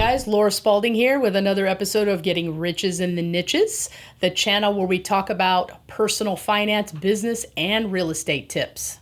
guys, Laura Spaulding here with another episode of Getting Riches in the Niches, the channel where we talk about personal finance, business, and real estate tips.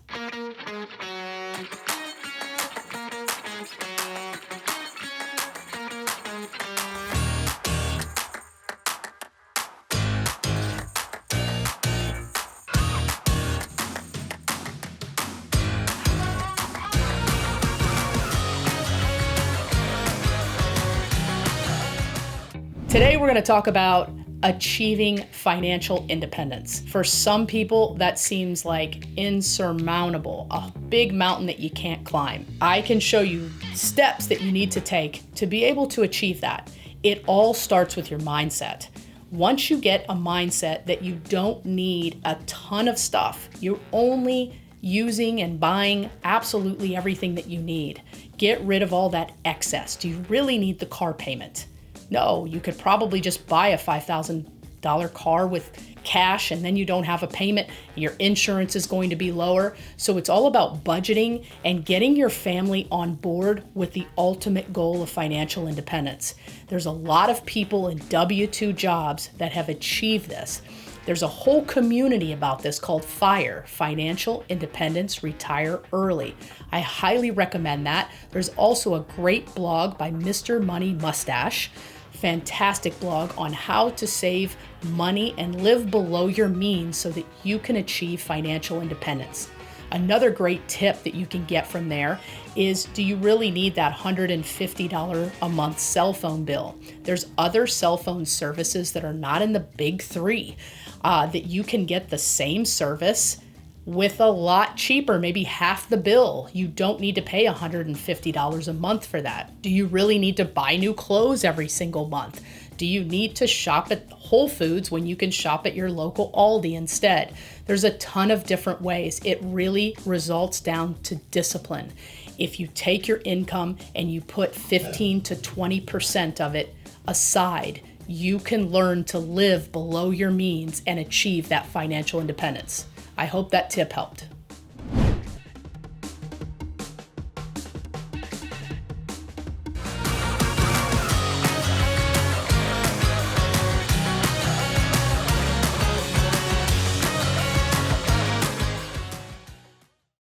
Today, we're going to talk about achieving financial independence. For some people, that seems like insurmountable, a big mountain that you can't climb. I can show you steps that you need to take to be able to achieve that. It all starts with your mindset. Once you get a mindset that you don't need a ton of stuff, you're only using and buying absolutely everything that you need. Get rid of all that excess. Do you really need the car payment? No, you could probably just buy a $5,000 car with cash and then you don't have a payment. Your insurance is going to be lower. So it's all about budgeting and getting your family on board with the ultimate goal of financial independence. There's a lot of people in W-2 jobs that have achieved this. There's a whole community about this called FIRE, Financial Independence Retire Early. I highly recommend that. There's also a great blog by Mr. Money Mustache. Fantastic blog on how to save money and live below your means so that you can achieve financial independence. Another great tip that you can get from there is, do you really need that $150 a month cell phone bill? There's other cell phone services that are not in the big three that you can get the same service with a lot cheaper, maybe half the bill. You don't need to pay $150 a month for that. Do you really need to buy new clothes every single month? Do you need to shop at Whole Foods when you can shop at your local Aldi instead? There's a ton of different ways. It really results down to discipline. If you take your income and you put 15 to 20% of it aside, you can learn to live below your means and achieve that financial independence. I hope that tip helped.